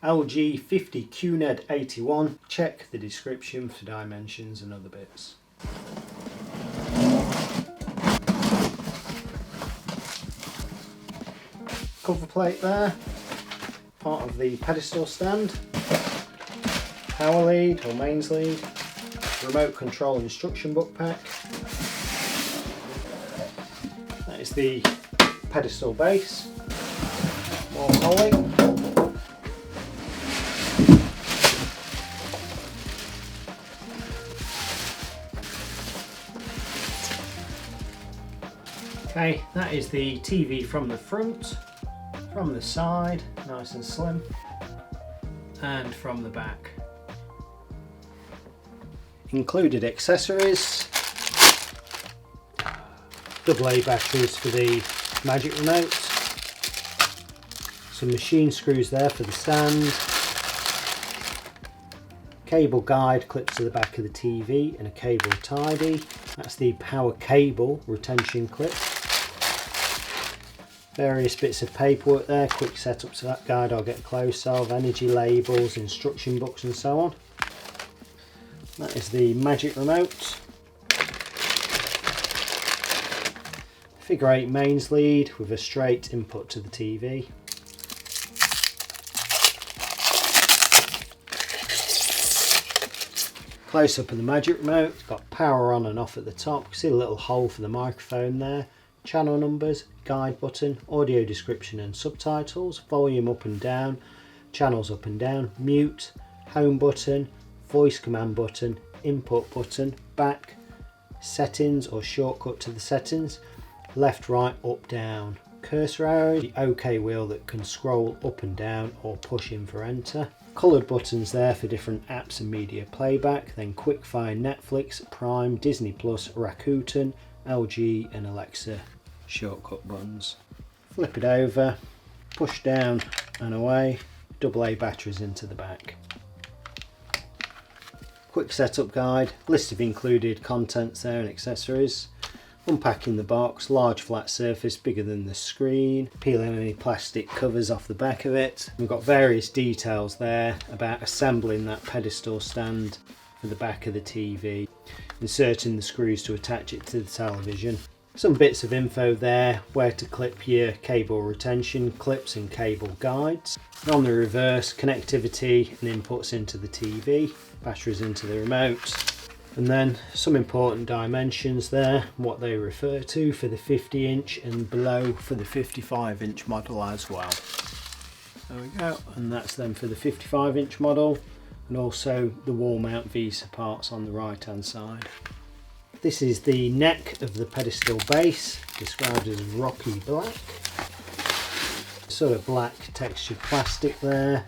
LG 50QNED81. Check the description for dimensions and other bits. Cover plate there, part of the pedestal stand, power lead or mains lead, remote control instruction book pack. That is the pedestal base, more holly. Okay, that is the TV from the front, from the side, nice and slim, and from the back. Included accessories, AA batteries for the magic remote, some machine screws there for the stand, cable guide clips to the back of the TV and a cable tidy. That's the power cable retention clip. Various bits of paperwork there, quick setup to that guide I'll get close of, energy labels, instruction books and so on. That is the magic remote. Figure 8 mains lead with a straight input to the TV. Close up of the magic remote, it's got power on and off at the top. You can see a little hole for the microphone there. Channel numbers, guide button, audio description and subtitles, volume up and down, channels up and down, mute, home button, voice command button, input button, back, settings or shortcut to the settings, left, right, up, down, cursor arrows, the OK wheel that can scroll up and down or push in for enter. Coloured buttons there for different apps and media playback, then quick find Netflix, Prime, Disney Plus, Rakuten, LG and Alexa shortcut buttons. Flip it over, push down and away, AA batteries into the back. Quick setup guide, list of included contents there and accessories. Unpacking the box, large flat surface bigger than the screen, peeling any plastic covers off the back of it. We've got various details there about assembling that pedestal stand for the back of the TV, inserting the screws to attach it to the television. Some bits of info there, where to clip your cable retention clips and cable guides. And on the reverse, connectivity and inputs into the TV, batteries into the remote. And then some important dimensions there, what they refer to for the 50-inch and below for the 55-inch model as well. There we go, and that's then for the 55-inch model, and also the wall mount VESA parts on the right hand side. This is the neck of the pedestal base, described as rocky black. Sort of black textured plastic there.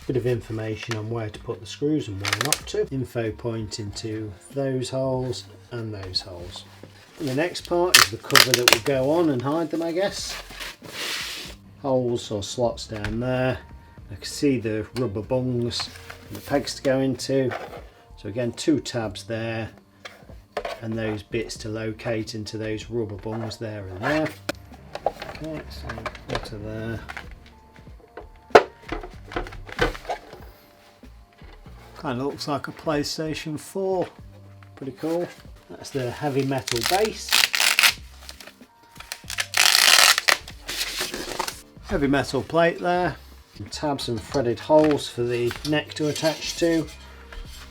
Bit of information on where to put the screws and where not to. Info pointing to those holes and those holes. And the next part is the cover that will go on and hide them, I guess. Holes or slots down there. I can see the rubber bungs and the pegs to go into. So again, 2 tabs there and those bits to locate into those rubber bungs there and there. Okay, so into there. Kind of looks like a PlayStation 4. Pretty cool. That's the heavy metal base. Heavy metal plate there. Some tabs and threaded holes for the neck to attach to.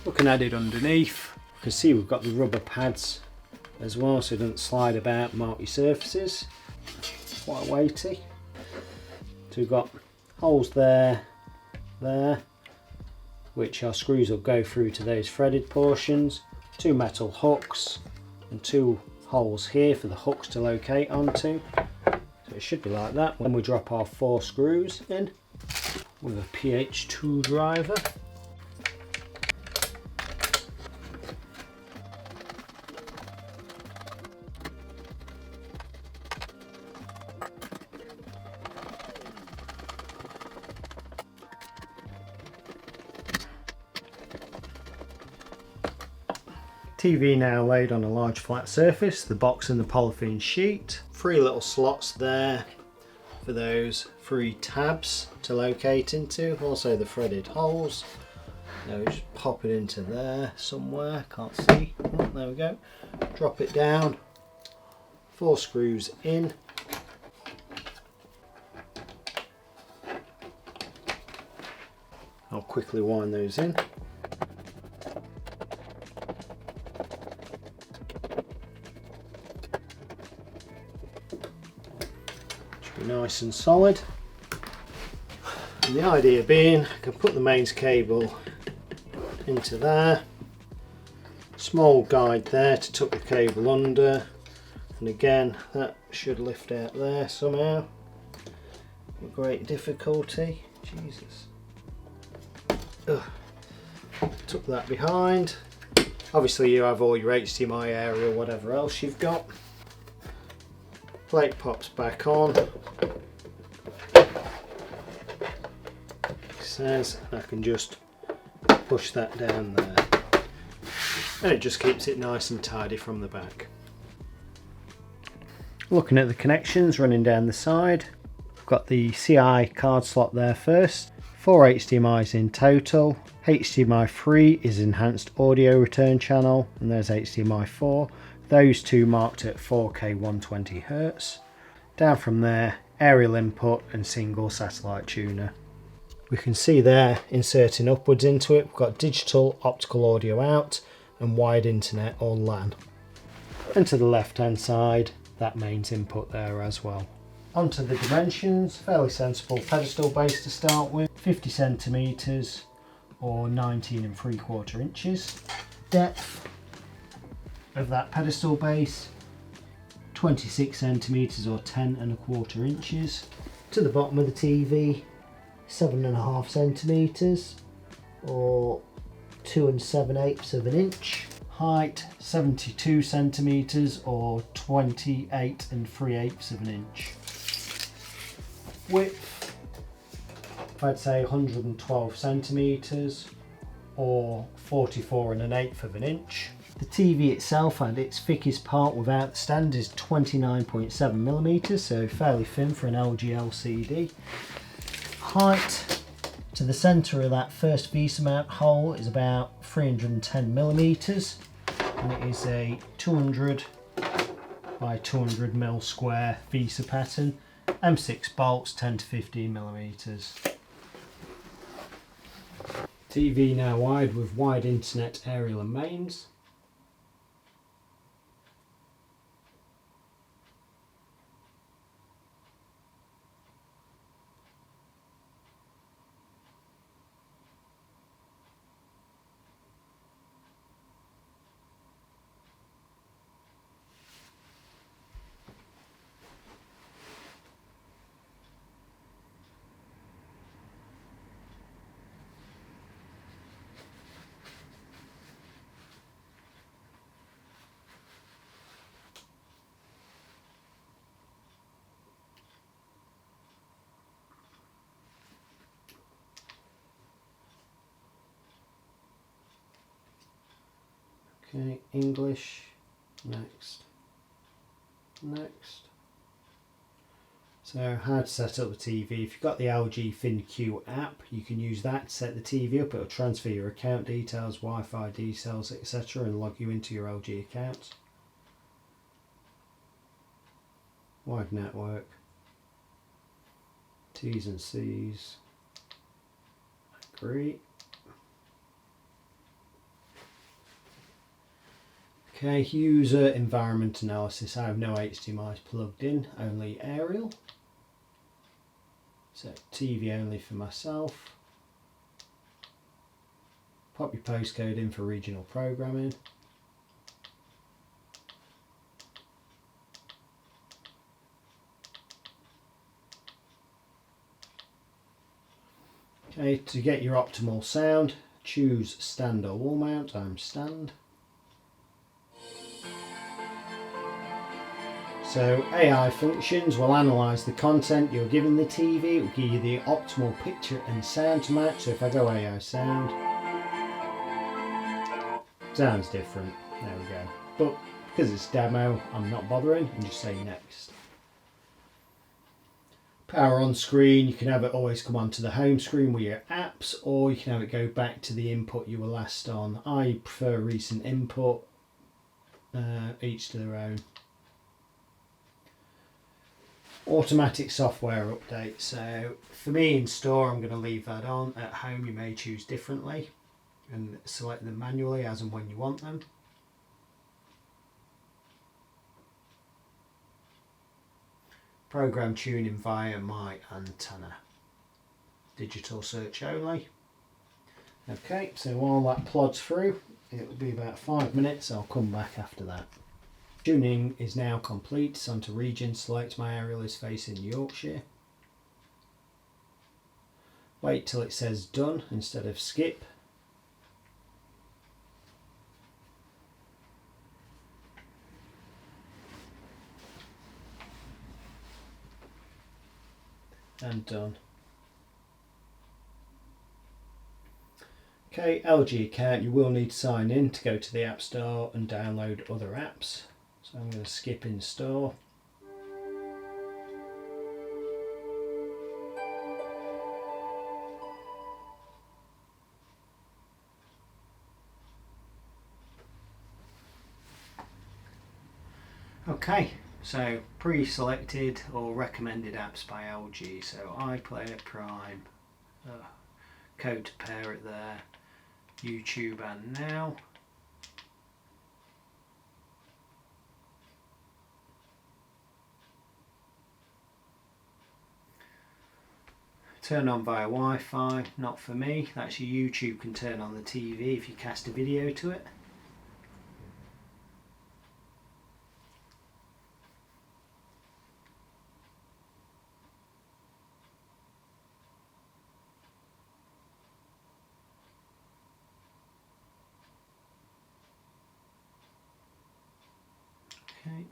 Looking at it underneath, you can see we've got the rubber pads as well so it doesn't slide about and mark your surfaces. Quite weighty. So we've got holes there, there, which our screws will go through to those threaded portions, 2 metal hooks and 2 holes here for the hooks to locate onto. So it should be like that when we drop our 4 screws in with a PH2 driver. TV now laid on a large flat surface, the box and the polythene sheet. 3 little slots there for those 3 tabs to locate into. Also the threaded holes. Now we just pop it into there somewhere, can't see. Oh, there we go. Drop it down. 4 screws in. I'll quickly wind those in. Should be nice and solid. And the idea being, I can put the mains cable into there. Small guide there to tuck the cable under. And again, that should lift out there somehow. With great difficulty. Jesus. Ugh. Tuck that behind. Obviously you have all your HDMI area or whatever else you've got. Plate pops back on. It says I can just push that down there. And it just keeps it nice and tidy from the back. Looking at the connections running down the side, I've got the CI card slot there first. 4 HDMIs in total. HDMI 3 is enhanced audio return channel, and there's HDMI 4. Those two marked at 4K 120 Hz. Down from there, aerial input and single satellite tuner. We can see there, inserting upwards into it, we've got digital optical audio out and wired internet or LAN. And to the left hand side, that mains input there as well. Onto the dimensions, fairly sensible pedestal base to start with, 50 centimeters or 19 3/4 inches. Depth of that pedestal base, 26 centimeters or 10 1/4 inches. To the bottom of the TV, 7.5 centimeters or 2 7/8 of an inch. Height 72 centimeters or 28 3/8 of an inch. Width, I'd say 112 centimeters or 44 1/8 of an inch. The TV itself and its thickest part without the stand is 29.7 millimeters, so fairly thin for an LG LCD. Height to the center of that first VESA mount hole is about 310 millimeters, and it is a 200 by 200 mil square VESA pattern. M6 bolts, 10 to 15 millimeters. TV now wired with wide internet aerial and mains. Okay, English, next. So how to set up the TV. If you've got the LG FinQ app, you can use that to set the TV up. It'll transfer your account details, Wi-Fi details, etc. and log you into your LG account. Wide network. T's and C's. Agree. Okay, user environment analysis. I have no HDMIs plugged in, only aerial. So TV only for myself. Pop your postcode in for regional programming. Okay, to get your optimal sound, choose stand or wall mount. I'm stand. So AI functions will analyse the content you're giving the TV. It will give you the optimal picture and sound to match. So if I go AI sound, sounds different. There we go. But because it's demo, I'm not bothering and just say next. Power on screen, you can have it always come onto the home screen with your apps, or you can have it go back to the input you were last on. I prefer recent input, each to their own. Automatic software update, so for me in store I'm going to leave that on. At home you may choose differently and select them manually as and when you want them. Program tuning via my antenna. Digital search only. Okay, so while that plods through, it will be about 5 minutes. I'll come back after that. Tuning is now complete. It's onto region. Select my aerial is facing Yorkshire. Wait till it says done instead of skip. And done. Okay, LG account, you will need to sign in to go to the App Store and download other apps. So I'm going to skip in store. Okay, so pre-selected or recommended apps by LG. So iPlayer, Prime, code to pair it there, YouTube and Now. Turn on via Wi-Fi, not for me. That's your YouTube can turn on the TV if you cast a video to it. Okay.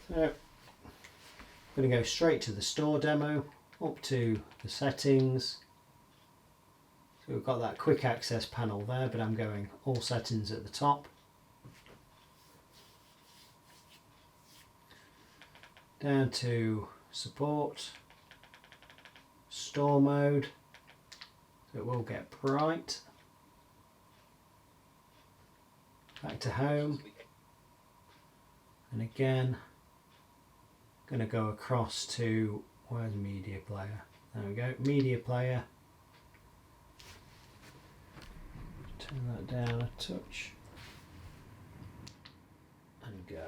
So I'm going to go straight to the store demo, up to the settings. So we've got that quick access panel there, but I'm going all settings at the top. Down to support, store mode, so it will get bright. Back to home, and again going to go across to, where's media player? There we go, media player. Turn that down a touch and go.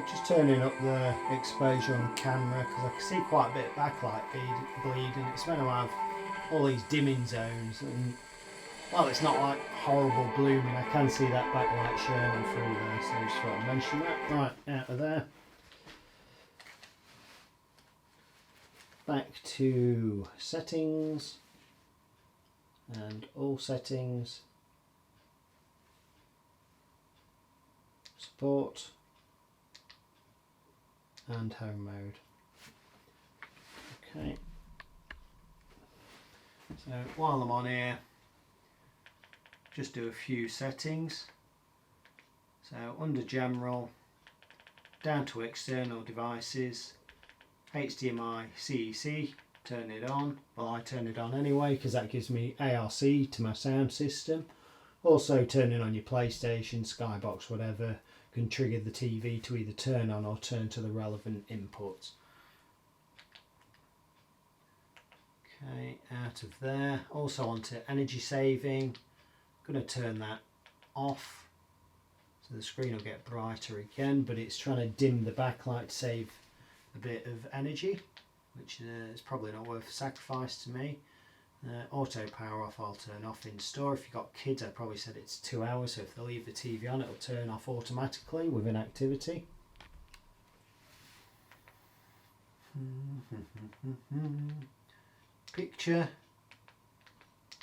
just turning up the exposure on the camera because I can see quite a bit of backlight bleed, and it's going to have all these dimming zones, and well, it's not like horrible blooming, I can see that backlight shining through there, so I just thought I'd mention that. Right, out of there. Back to settings, and all settings, support, and home mode. Okay, so while I'm on here, just do a few settings. So under general, down to external devices, HDMI CEC, turn it on. Well, I turn it on anyway because that gives me ARC to my sound system. Also, turning on your PlayStation, Skybox, whatever, can trigger the TV to either turn on or turn to the relevant inputs. Okay, out of there. Also onto energy saving. I'm going to turn that off so the screen will get brighter again, but it's trying to dim the backlight to save a bit of energy, which is probably not worth a sacrifice to me. Auto power off I'll turn off in store. If you've got kids, I probably said it's 2 hours, so if they leave the TV on, it'll turn off automatically within activity. Picture,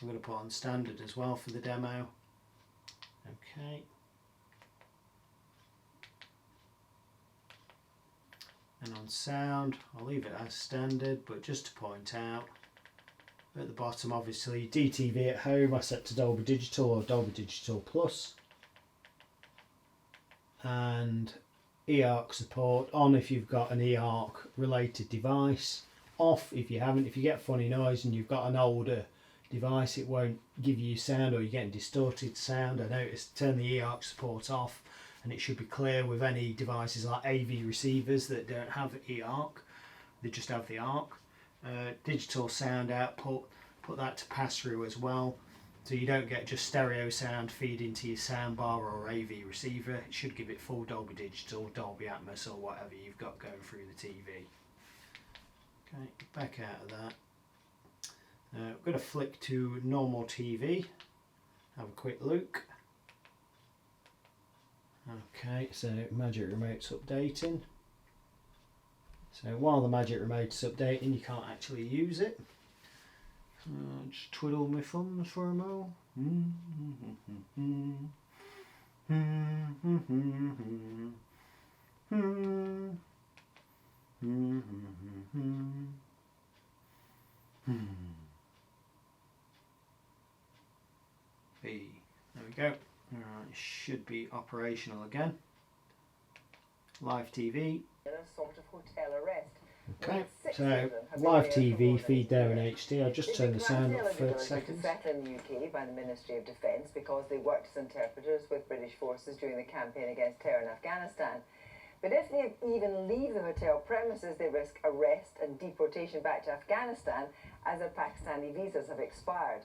I'm going to put on standard as well for the demo. Okay. And on sound, I'll leave it as standard, but just to point out, at the bottom obviously DTV at home I set to Dolby Digital or Dolby Digital Plus, and eARC support on if you've got an eARC related device, off if you haven't. If you get funny noise and you've got an older device, it won't give you sound or you're getting distorted sound. I noticed turn the eARC support off and it should be clear with any devices like AV receivers that don't have eARC, they just have the ARC. Digital sound output, put that to pass through as well, so you don't get just stereo sound feed into your soundbar or AV receiver. It should give it full Dolby Digital, Dolby Atmos or whatever you've got going through the TV. Okay, back out of that. I'm going to flick to normal TV, have a quick look. Okay, so Magic Remote's updating. So while the Magic Remote's updating, you can't actually use it. Just twiddle my thumbs for a mo. B. There we go. Alright, should be operational again. Live TV. In a sort of hotel arrest. Okay, so live TV feed there in HD. I'll just turn the sound up for 30 seconds. Settled in the UK by the Ministry of Defence because they worked as interpreters with British forces during the campaign against terror in Afghanistan. But if they even leave the hotel premises, they risk arrest and deportation back to Afghanistan as their Pakistani visas have expired.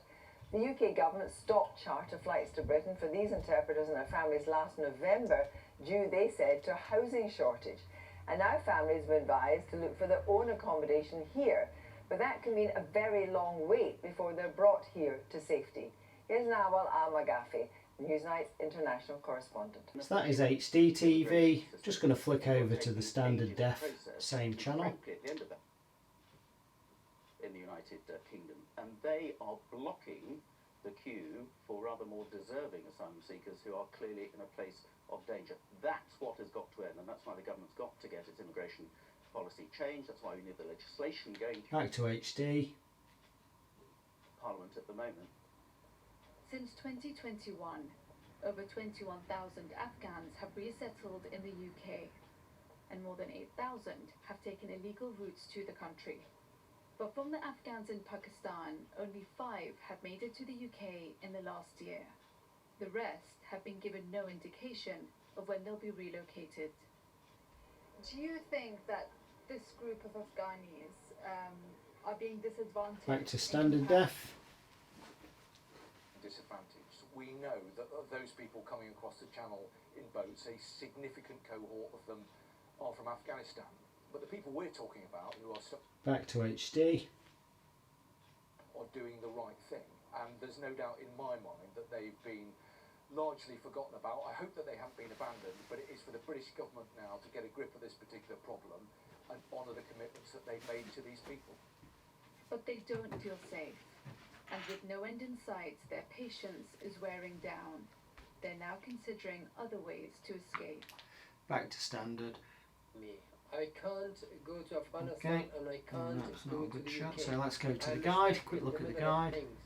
The UK government stopped charter flights to Britain for these interpreters and their families last November due, they said, to a housing shortage. And now families have been advised to look for their own accommodation here. But that can mean a very long wait before they're brought here to safety. Here's Nawal Al-Maghafi, Newsnight's international correspondent. So that is HD TV. Just going to flick over to the standard def, same channel. In the United Kingdom, and they are blocking the queue for rather more deserving asylum seekers who are clearly in a place of danger. That's what has got to end, and that's why the government's got to get its immigration policy changed. That's why we need the legislation going back to HD. Parliament at the moment. Since 2021, over 21,000 Afghans have resettled in the UK, and more than 8,000 have taken illegal routes to the country. But from the Afghans in Pakistan, only 5 have made it to the UK in the last year. The rest have been given no indication of when they'll be relocated. Do you think that this group of Afghanis are being disadvantaged? Back to standard def. Disadvantaged. We know that of those people coming across the channel in boats, a significant cohort of them are from Afghanistan, but the people we're talking about who are Back to HD. are doing the right thing, and there's no doubt in my mind that they've been largely forgotten about. I hope that they haven't been abandoned, but it is for the British government now to get a grip of this particular problem and honour the commitments that they've made to these people. But they don't feel safe. And with no end in sight, their patience is wearing down. They're now considering other ways to escape. Back to standard. Me. I can't go to Afghanistan, and I can't That's go not a to good the shot. UK. So let's go to the I'm guide. stuck Quick in look the at the middle of guide. things.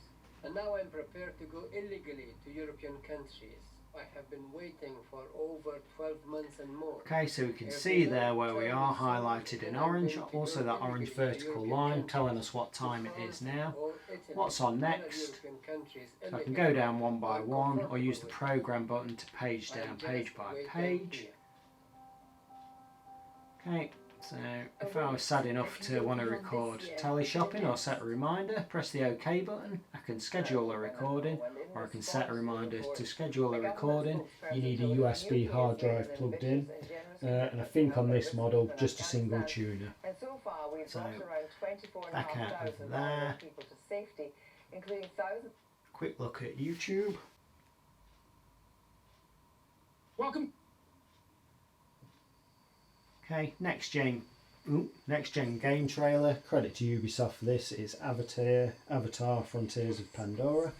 And now I'm prepared to go illegally to European countries. I have been waiting for over 12 months and more. Okay, so we can see there where we are highlighted in orange. Also that orange vertical line telling us what time it is now. What's on next? So I can go down one by one or use the program button to page down page by page. Okay, so if I was sad enough to want to record tally shopping or set a reminder, press the OK button. I can schedule a recording, or I can set a reminder to schedule a recording. You need a USB hard drive plugged in, and I think on this model just a single tuner. And so far we've So, brought around back out of 24,500 there. people to safety, including thousands. Quick look at YouTube. Welcome. Okay, next gen game trailer. Credit to Ubisoft for this. It's Avatar Frontiers of Pandora.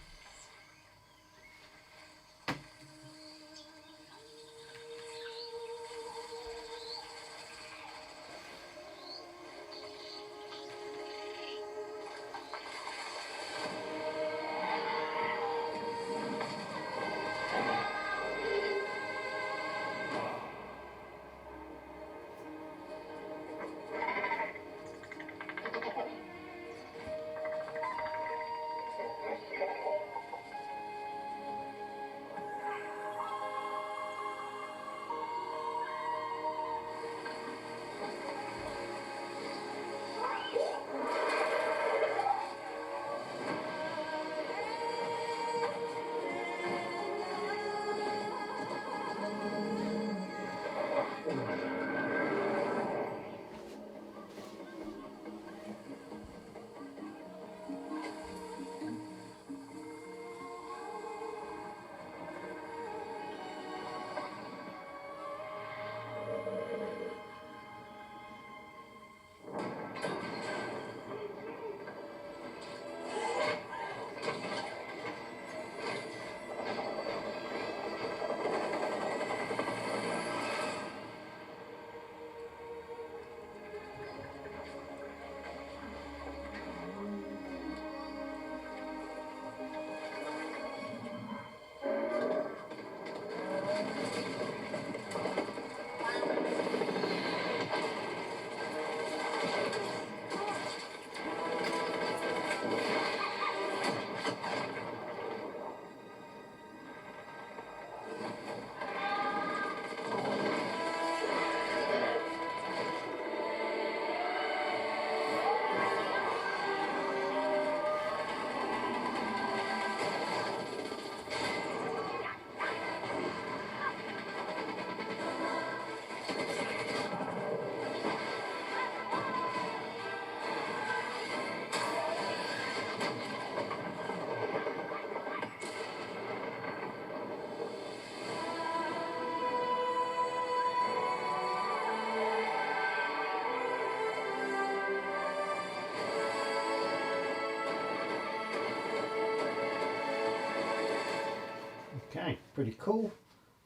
Okay, pretty cool.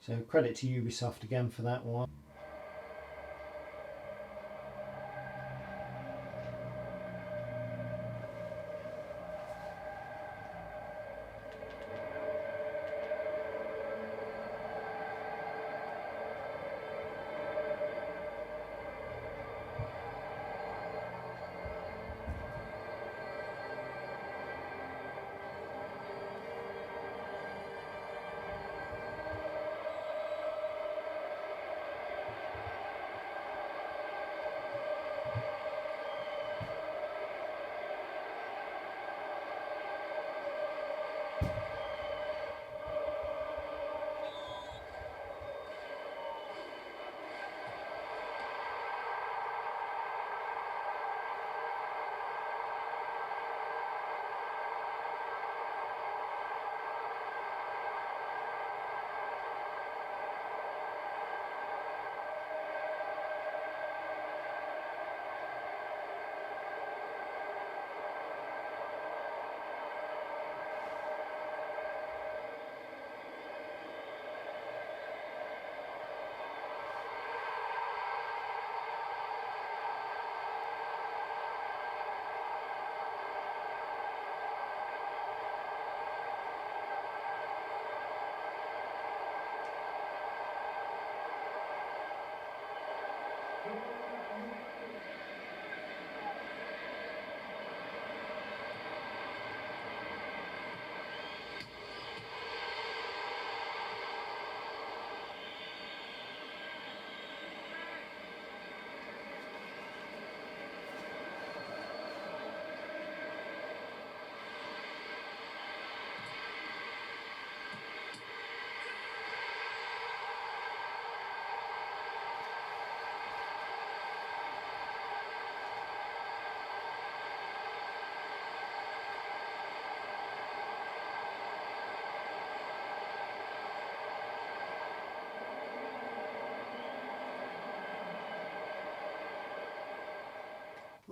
So credit to Ubisoft again for that one.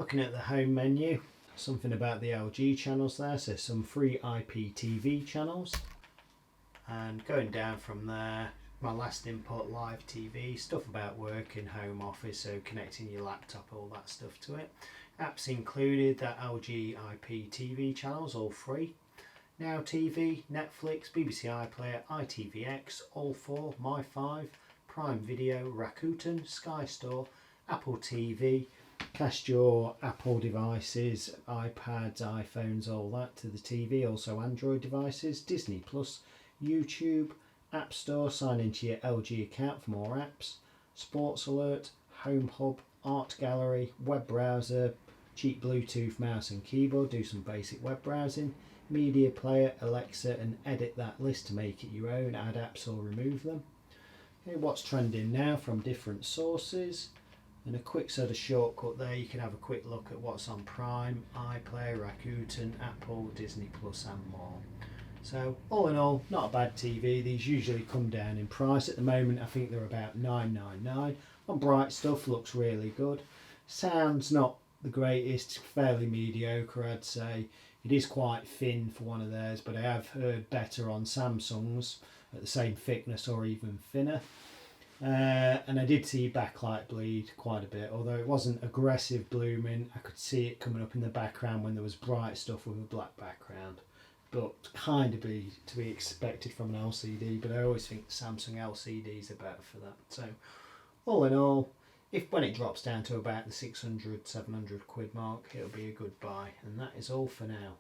Looking at the home menu, something about the LG channels there, so some free IPTV channels. And going down from there, my last input, live TV, stuff about work in home office, so connecting your laptop, all that stuff to it. Apps included, that LG IPTV channels, all free. Now TV, Netflix, BBC iPlayer, ITVX, all 4, My5, Prime Video, Rakuten, Sky Store, Apple TV. Cast your Apple devices, iPads, iPhones, all that to the TV, also Android devices, Disney Plus, YouTube, App Store, sign into your LG account for more apps, Sports Alert, Home Hub, Art Gallery, web browser, cheap Bluetooth mouse and keyboard, do some basic web browsing, Media Player, Alexa, and edit that list to make it your own, add apps or remove them. Okay, what's trending now from different sources, and a quick sort of shortcut there, you can have a quick look at what's on Prime, iPlayer, Rakuten, Apple, Disney Plus and more. So all in all, not a bad TV. These usually come down in price. At the moment I think they're about $9.99. On Bright Stuff, looks really good. Sound's not the greatest, fairly mediocre I'd say. It is quite thin for one of theirs, but I have heard better on Samsung's at the same thickness or even thinner. And I did see backlight bleed quite a bit, although it wasn't aggressive blooming. I could see it coming up in the background when there was Bright Stuff with a black background, but kind of to be expected from an LCD. But I always think Samsung LCDs are better for that. So all in all, when it drops down to about the 600-700 quid mark, it'll be a good buy. And that is all for now.